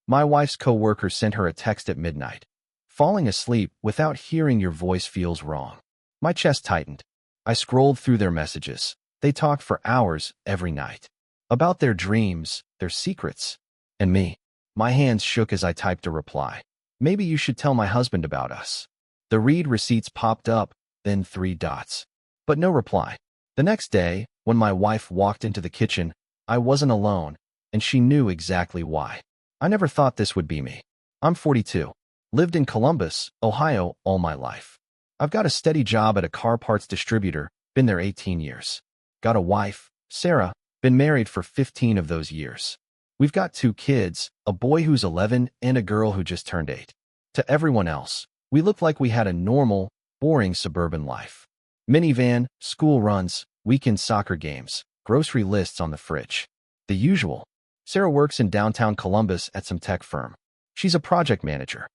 My wife's coworker sent her a text at midnight. Falling asleep without hearing your voice feels wrong. My chest tightened. I scrolled through their messages. They talked for hours every night. About their dreams, their secrets, and me. My hands shook as I typed a reply. Maybe you should tell my husband about us. The read receipts popped up, then 3 dots. But no reply. The next day, when my wife walked into the kitchen, I wasn't alone, and she knew exactly why. I never thought this would be me. I'm 42. Lived in Columbus, Ohio all my life. I've got a steady job at a car parts distributor, been there 18 years. Got a wife, Sarah, been married for 15 of those years. We've got 2 kids, a boy who's 11 and a girl who just turned 8. To everyone else, we looked like we had a normal, boring suburban life. Minivan, school runs, weekend soccer games, grocery lists on the fridge. The usual. Sarah works in downtown Columbus at some tech firm. She's a project manager.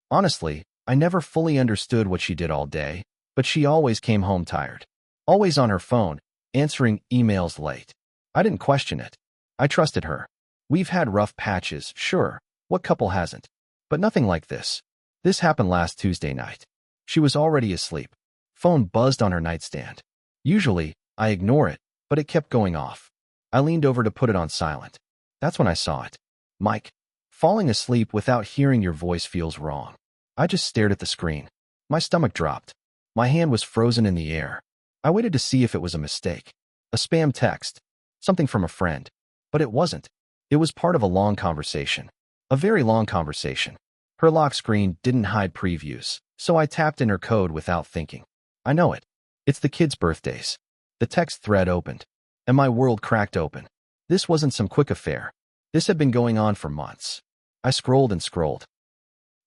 Honestly, I never fully understood what she did all day, but she always came home tired. Always on her phone, answering emails late. I didn't question it. I trusted her. We've had rough patches, sure. What couple hasn't? But nothing like this. This happened last Tuesday night. She was already asleep. Phone buzzed on her nightstand. Usually, I ignore it, but it kept going off. I leaned over to put it on silent. That's when I saw it. Mike, falling asleep without hearing your voice feels wrong. I just stared at the screen. My stomach dropped. My hand was frozen in the air. I waited to see if it was a mistake. A spam text. Something from a friend. But it wasn't. It was part of a long conversation. A very long conversation. Her lock screen didn't hide previews, so I tapped in her code without thinking. I know it. It's the kids' birthdays. The text thread opened, and my world cracked open. This wasn't some quick affair. This had been going on for months. I scrolled and scrolled.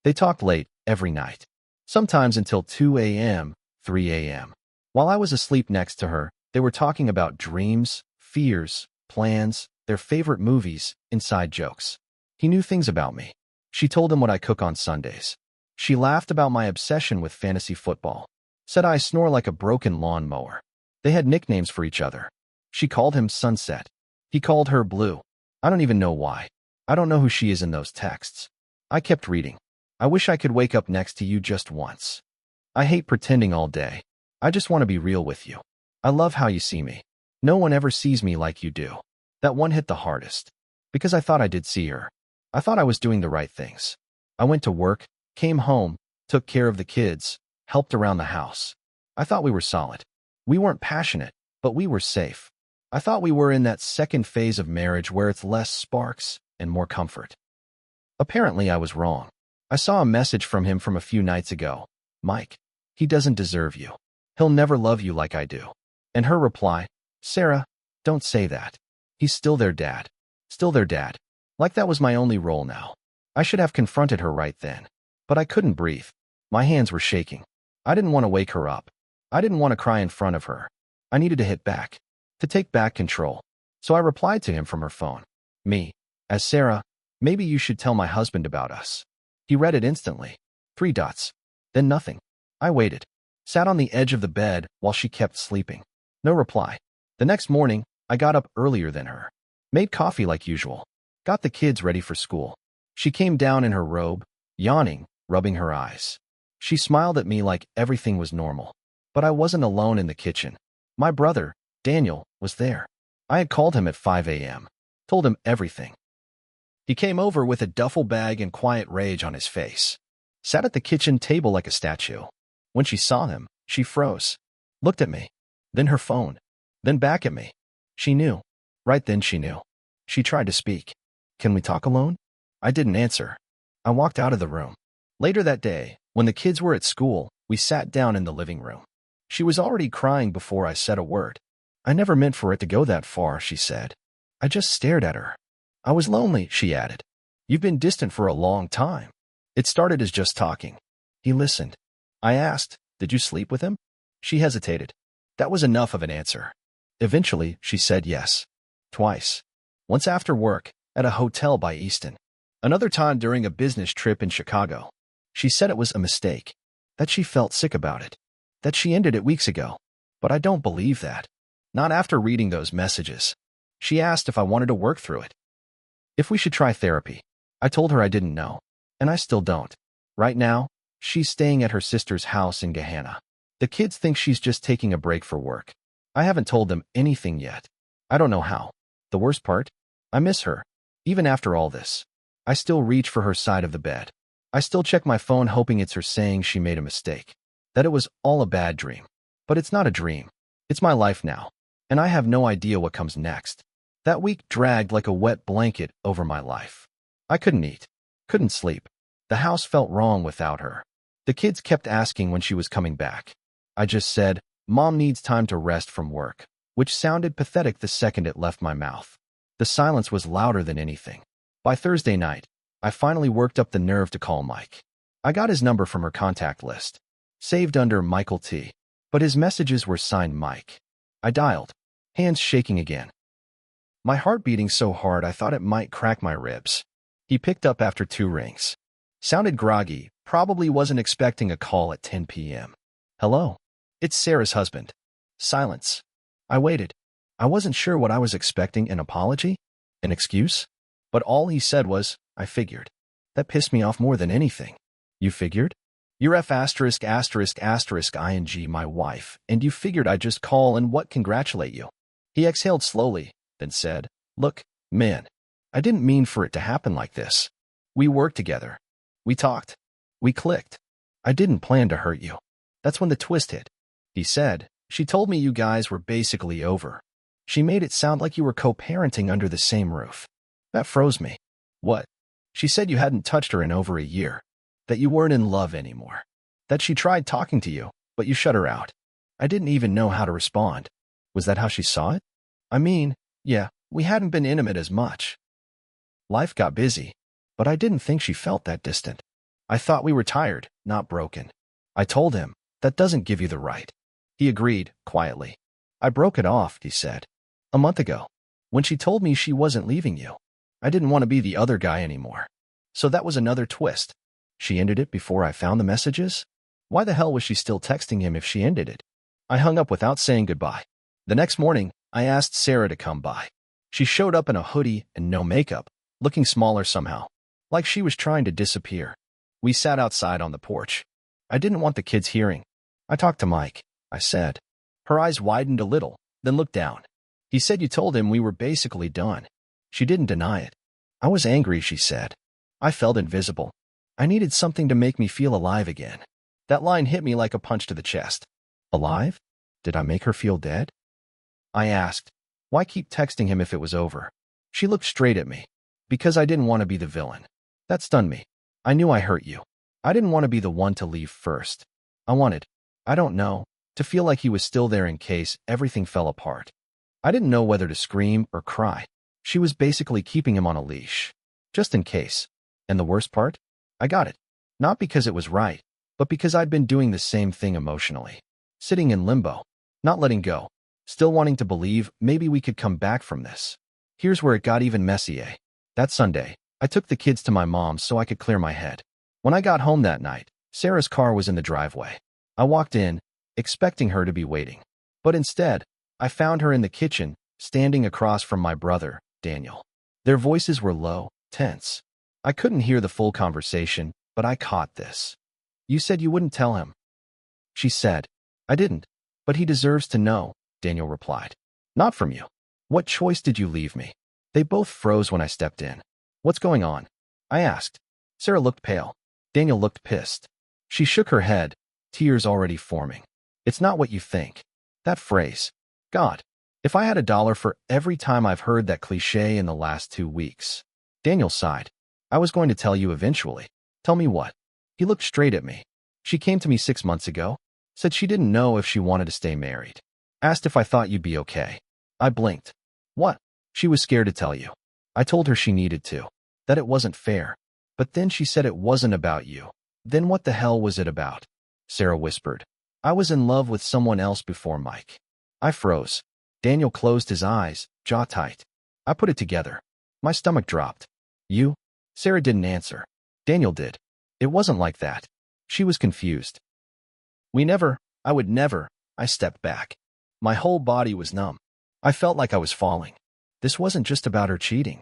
They talked late, every night. Sometimes until 2 a.m., 3 a.m. While I was asleep next to her, they were talking about dreams, fears, plans, their favorite movies, inside jokes. He knew things about me. She told him what I cook on Sundays. She laughed about my obsession with fantasy football. Said I snore like a broken lawnmower. They had nicknames for each other. She called him Sunset. He called her Blue. I don't even know why. I don't know who she is in those texts. I kept reading. I wish I could wake up next to you just once. I hate pretending all day. I just want to be real with you. I love how you see me. No one ever sees me like you do. That one hit the hardest. Because I thought I did see her. I thought I was doing the right things. I went to work, came home, took care of the kids, helped around the house. I thought we were solid. We weren't passionate, but we were safe. I thought we were in that second phase of marriage where it's less sparks and more comfort. Apparently, I was wrong. I saw a message from him from a few nights ago. Mike, he doesn't deserve you. He'll never love you like I do. And her reply, Sarah, don't say that. He's still their dad. Still their dad. Like that was my only role now. I should have confronted her right then. But I couldn't breathe. My hands were shaking. I didn't want to wake her up. I didn't want to cry in front of her. I needed to hit back. To take back control. So I replied to him from her phone. Me. As Sarah, maybe you should tell my husband about us. He read it instantly. 3 dots. Then nothing. I waited. Sat on the edge of the bed while she kept sleeping. No reply. The next morning, I got up earlier than her. Made coffee like usual. Got the kids ready for school. She came down in her robe, yawning, rubbing her eyes. She smiled at me like everything was normal. But I wasn't alone in the kitchen. My brother, Daniel, was there. I had called him at 5 a.m. Told him everything. He came over with a duffel bag and quiet rage on his face. Sat at the kitchen table like a statue. When she saw him, she froze. Looked at me. Then her phone. Then back at me. She knew. Right then she knew. She tried to speak. Can we talk alone? I didn't answer. I walked out of the room. Later that day, when the kids were at school, we sat down in the living room. She was already crying before I said a word. I never meant for it to go that far, she said. I just stared at her. I was lonely, she added. You've been distant for a long time. It started as just talking. He listened. I asked, did you sleep with him? She hesitated. That was enough of an answer. Eventually, she said yes. Twice. Once after work, at a hotel by Easton. Another time during a business trip in Chicago. She said it was a mistake. That she felt sick about it. That she ended it weeks ago. But I don't believe that. Not after reading those messages. She asked if I wanted to work through it. If we should try therapy. I told her I didn't know, and I still don't. Right now, she's staying at her sister's house in Gehenna. The kids think she's just taking a break for work. I haven't told them anything yet. I don't know how. The worst part? I miss her. Even after all this, I still reach for her side of the bed. I still check my phone hoping it's her saying she made a mistake, that it was all a bad dream. But it's not a dream. It's my life now, and I have no idea what comes next. That week dragged like a wet blanket over my life. I couldn't eat, couldn't sleep. The house felt wrong without her. The kids kept asking when she was coming back. I just said, Mom needs time to rest from work, which sounded pathetic the second it left my mouth. The silence was louder than anything. By Thursday night, I finally worked up the nerve to call Mike. I got his number from her contact list, saved under Michael T., but his messages were signed Mike. I dialed, hands shaking again. My heart beating so hard I thought it might crack my ribs. He picked up after 2 rings. Sounded groggy, probably wasn't expecting a call at 10 p.m. Hello? It's Sarah's husband. Silence. I waited. I wasn't sure what I was expecting, an apology? An excuse? But all he said was, I figured. That pissed me off more than anything. You figured? You're F*** ing my wife, and you figured I'd just call and what congratulate you. He exhaled slowly, then said, Look, man, I didn't mean for it to happen like this. We worked together. We talked. We clicked. I didn't plan to hurt you. That's when the twist hit. He said, She told me you guys were basically over. She made it sound like you were co-parenting under the same roof. That froze me. What? She said you hadn't touched her in over a year. That you weren't in love anymore. That she tried talking to you, but you shut her out. I didn't even know how to respond. Was that how she saw it? I mean, yeah, we hadn't been intimate as much. Life got busy, but I didn't think she felt that distant. I thought we were tired, not broken. I told him, that doesn't give you the right. He agreed, quietly. I broke it off, he said. A month ago, when she told me she wasn't leaving you. I didn't want to be the other guy anymore. So that was another twist. She ended it before I found the messages? Why the hell was she still texting him if she ended it? I hung up without saying goodbye. The next morning, I asked Sarah to come by. She showed up in a hoodie and no makeup, looking smaller somehow, like she was trying to disappear. We sat outside on the porch. I didn't want the kids hearing. I talked to Mike, I said. Her eyes widened a little, then looked down. He said you told him we were basically done. She didn't deny it. I was angry, she said. I felt invisible. I needed something to make me feel alive again. That line hit me like a punch to the chest. Alive? Did I make her feel dead? I asked, why keep texting him if it was over? She looked straight at me. Because I didn't want to be the villain. That stunned me. I knew I hurt you. I didn't want to be the one to leave first. I wanted, I don't know, to feel like he was still there in case everything fell apart. I didn't know whether to scream or cry. She was basically keeping him on a leash. Just in case. And the worst part? I got it. Not because it was right, but because I'd been doing the same thing emotionally. Sitting in limbo. Not letting go. Still wanting to believe maybe we could come back from this. Here's where it got even messier. That Sunday, I took the kids to my mom's so I could clear my head. When I got home that night, Sarah's car was in the driveway. I walked in, expecting her to be waiting. But instead, I found her in the kitchen, standing across from my brother, Daniel. Their voices were low, tense. I couldn't hear the full conversation, but I caught this. You said you wouldn't tell him. She said. I didn't. But he deserves to know, Daniel replied. Not from you. What choice did you leave me? They both froze when I stepped in. What's going on? I asked. Sarah looked pale. Daniel looked pissed. She shook her head, tears already forming. It's not what you think. That phrase. God, if I had $1 for every time I've heard that cliche in the last 2 weeks. Daniel sighed. I was going to tell you eventually. Tell me what? He looked straight at me. She came to me 6 months ago. Said she didn't know if she wanted to stay married. Asked if I thought you'd be okay. I blinked. What? She was scared to tell you. I told her she needed to. That it wasn't fair. But then she said it wasn't about you. Then what the hell was it about? Sarah whispered. I was in love with someone else before Mike. I froze. Daniel closed his eyes, jaw tight. I put it together. My stomach dropped. You? Sarah didn't answer. Daniel did. It wasn't like that. She was confused. I would never. I stepped back. My whole body was numb. I felt like I was falling. This wasn't just about her cheating.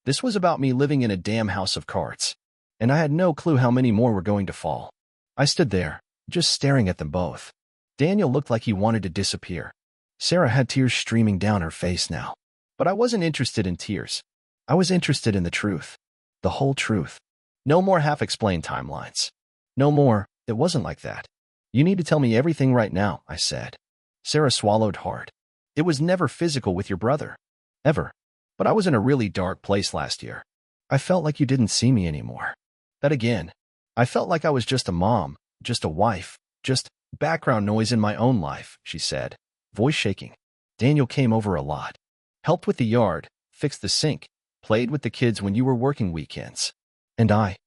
This was about me living in a damn house of cards. And I had no clue how many more were going to fall. I stood there, just staring at them both. Daniel looked like he wanted to disappear. Sarah had tears streaming down her face now. But I wasn't interested in tears. I was interested in the truth. The whole truth. No more half-explained timelines. No more, it wasn't like that. You need to tell me everything right now, I said. Sarah swallowed hard. It was never physical with your brother. Ever. But I was in a really dark place last year. I felt like you didn't see me anymore. That again. I felt like I was just a mom, just a wife, just background noise in my own life, she said, voice shaking. Daniel came over a lot. Helped with the yard, fixed the sink, played with the kids when you were working weekends. And I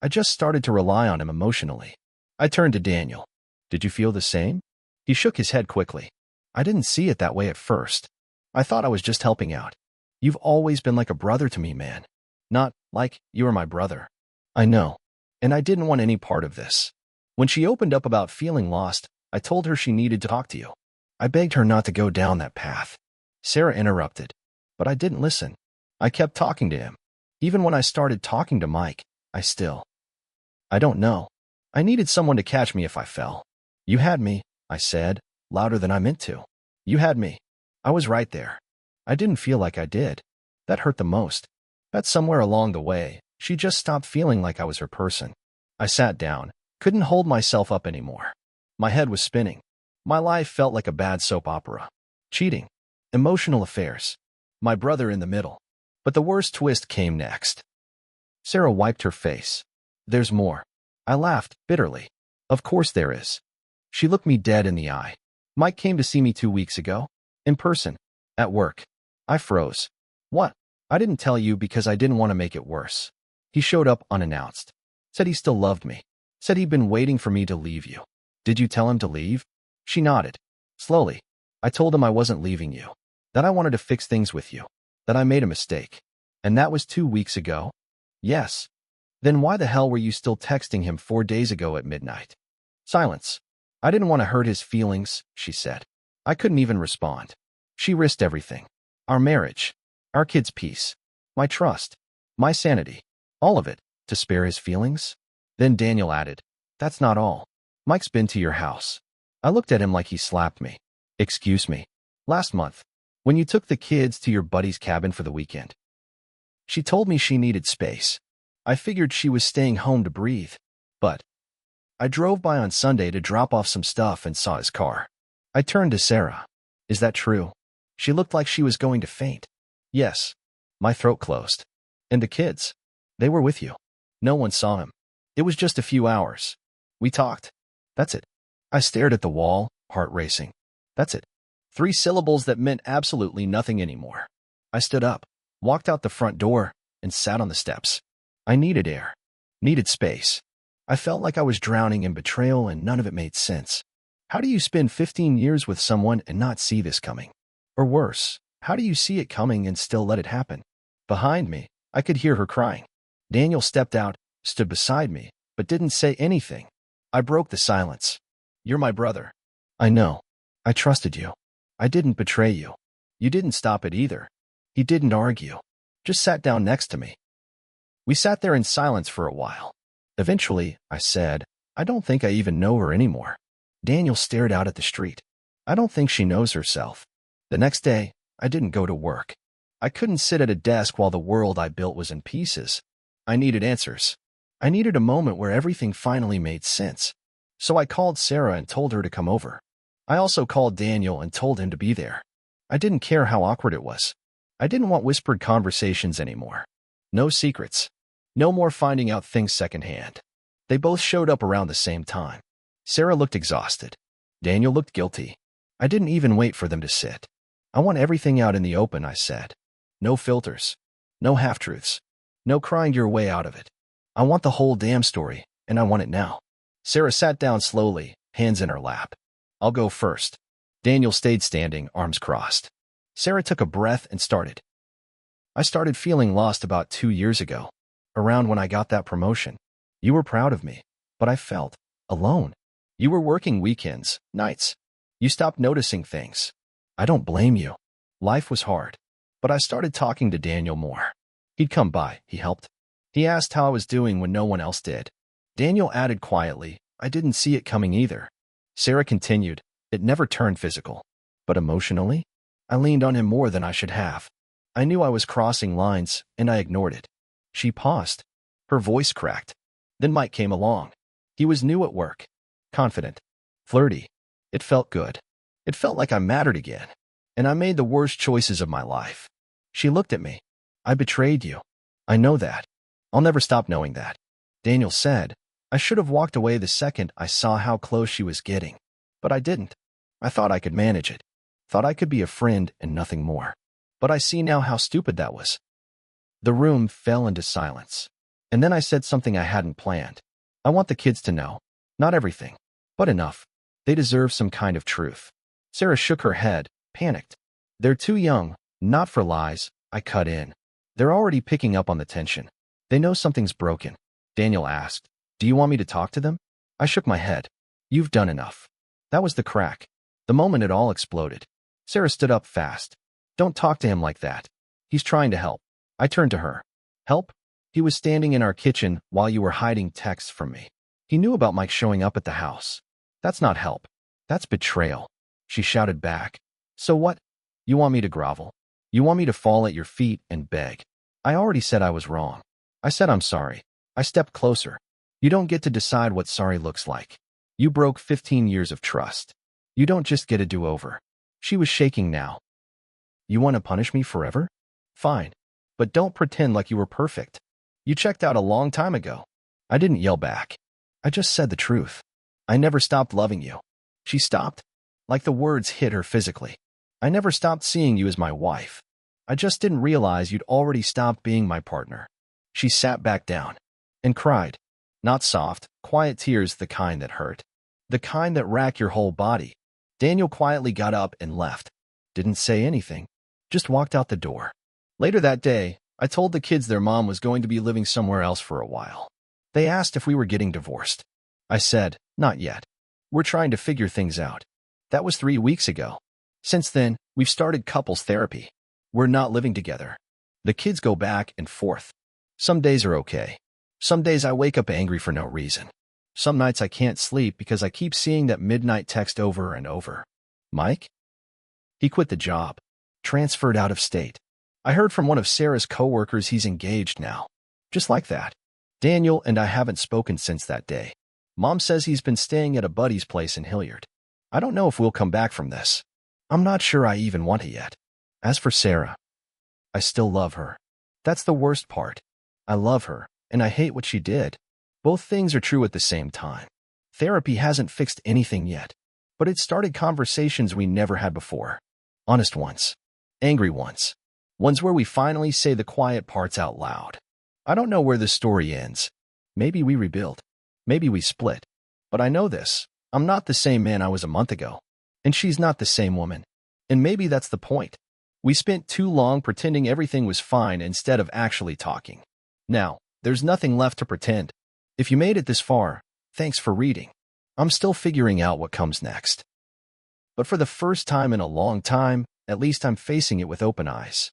just started to rely on him emotionally. I turned to Daniel. Did you feel the same? He shook his head quickly. I didn't see it that way at first. I thought I was just helping out. You've always been like a brother to me, man. Not like you were my brother. I know. And I didn't want any part of this. When she opened up about feeling lost, I told her she needed to talk to you. I begged her not to go down that path. Sarah interrupted. But I didn't listen. I kept talking to him. Even when I started talking to Mike, I don't know. I needed someone to catch me if I fell. You had me, I said, louder than I meant to. You had me. I was right there. I didn't feel like I did. That hurt the most. That somewhere along the way, she just stopped feeling like I was her person. I sat down, couldn't hold myself up anymore. My head was spinning. My life felt like a bad soap opera. Cheating. Emotional affairs. My brother in the middle. But the worst twist came next. Sarah wiped her face. There's more. I laughed, bitterly. Of course there is. She looked me dead in the eye. Mike came to see me 2 weeks ago. In person. At work. I froze. What? I didn't tell you because I didn't want to make it worse. He showed up unannounced. Said he still loved me. Said he'd been waiting for me to leave you. Did you tell him to leave? She nodded. Slowly. I told him I wasn't leaving you. That I wanted to fix things with you. That I made a mistake. And that was 2 weeks ago? Yes. Then why the hell were you still texting him 4 days ago at midnight? Silence. I didn't want to hurt his feelings, she said. I couldn't even respond. She risked everything. Our marriage. Our kids' peace. My trust. My sanity. All of it. To spare his feelings? Then Daniel added, that's not all. Mike's been to your house. I looked at him like he slapped me. Excuse me. Last month. When you took the kids to your buddy's cabin for the weekend. She told me she needed space. I figured she was staying home to breathe. But I drove by on Sunday to drop off some stuff and saw his car. I turned to Sarah. Is that true? She looked like she was going to faint. Yes. My throat closed. And the kids? They were with you. No one saw him. It was just a few hours. We talked. That's it. I stared at the wall, heart racing. That's it. 3 syllables that meant absolutely nothing anymore. I stood up, walked out the front door, and sat on the steps. I needed air. Needed space. I felt like I was drowning in betrayal and none of it made sense. How do you spend 15 years with someone and not see this coming? Or worse, how do you see it coming and still let it happen? Behind me, I could hear her crying. Daniel stepped out, stood beside me, but didn't say anything. I broke the silence. You're my brother. I know. I trusted you. I didn't betray you. You didn't stop it either. He didn't argue. Just sat down next to me. We sat there in silence for a while. Eventually, I said, I don't think I even know her anymore. Daniel stared out at the street. I don't think she knows herself. The next day, I didn't go to work. I couldn't sit at a desk while the world I built was in pieces. I needed answers. I needed a moment where everything finally made sense. So I called Sarah and told her to come over. I also called Daniel and told him to be there. I didn't care how awkward it was. I didn't want whispered conversations anymore. No secrets. No more finding out things secondhand. They both showed up around the same time. Sarah looked exhausted. Daniel looked guilty. I didn't even wait for them to sit. I want everything out in the open, I said. No filters. No half-truths. No crying your way out of it. I want the whole damn story, and I want it now. Sarah sat down slowly, hands in her lap. I'll go first. Daniel stayed standing, arms crossed. Sarah took a breath and started. I started feeling lost about 2 years ago, around when I got that promotion. You were proud of me, but I felt alone. You were working weekends, nights. You stopped noticing things. I don't blame you. Life was hard. But I started talking to Daniel more. He'd come by, he helped. He asked how I was doing when no one else did. Daniel added quietly, I didn't see it coming either. Sarah continued, it never turned physical. But emotionally? I leaned on him more than I should have. I knew I was crossing lines, and I ignored it. She paused. Her voice cracked. Then Mike came along. He was new at work. Confident. Flirty. It felt good. It felt like I mattered again. And I made the worst choices of my life. She looked at me. I betrayed you. I know that. I'll never stop knowing that. Daniel said, I should have walked away the second I saw how close she was getting. But I didn't. I thought I could manage it. Thought I could be a friend and nothing more. But I see now how stupid that was. The room fell into silence. And then I said something I hadn't planned. I want the kids to know. Not everything, but enough. They deserve some kind of truth. Sarah shook her head, panicked. They're too young, not for lies. I cut in. They're already picking up on the tension. They know something's broken. Daniel asked, do you want me to talk to them? I shook my head. You've done enough. That was the crack. The moment it all exploded. Sarah stood up fast. Don't talk to him like that. He's trying to help. I turned to her. Help? He was standing in our kitchen while you were hiding texts from me. He knew about Mike showing up at the house. That's not help. That's betrayal. She shouted back. So what? You want me to grovel? You want me to fall at your feet and beg? I already said I was wrong. I said I'm sorry. I stepped closer. You don't get to decide what sorry looks like. You broke 15 years of trust. You don't just get a do-over. She was shaking now. You want to punish me forever? Fine. But don't pretend like you were perfect. You checked out a long time ago. I didn't yell back. I just said the truth. I never stopped loving you. She stopped. Like the words hit her physically. I never stopped seeing you as my wife. I just didn't realize you'd already stopped being my partner. She sat back down and cried. Not soft, quiet tears, the kind that hurt. The kind that rack your whole body. Daniel quietly got up and left. Didn't say anything. Just walked out the door. Later that day, I told the kids their mom was going to be living somewhere else for a while. They asked if we were getting divorced. I said, not yet. We're trying to figure things out. That was 3 weeks ago. Since then, we've started couples therapy. We're not living together. The kids go back and forth. Some days are okay. Some days I wake up angry for no reason. Some nights I can't sleep because I keep seeing that midnight text over and over. Mike? He quit the job. Transferred out of state. I heard from one of Sarah's coworkers he's engaged now. Just like that. Daniel and I haven't spoken since that day. Mom says he's been staying at a buddy's place in Hilliard. I don't know if we'll come back from this. I'm not sure I even want it yet. As for Sarah, I still love her. That's the worst part. I love her, and I hate what she did. Both things are true at the same time. Therapy hasn't fixed anything yet, but it started conversations we never had before. Honest ones. Angry ones. Ones where we finally say the quiet parts out loud. I don't know where this story ends. Maybe we rebuild. Maybe we split. But I know this. I'm not the same man I was a month ago. And she's not the same woman. And maybe that's the point. We spent too long pretending everything was fine instead of actually talking. Now, there's nothing left to pretend. If you made it this far, thanks for reading. I'm still figuring out what comes next. But for the first time in a long time, at least I'm facing it with open eyes.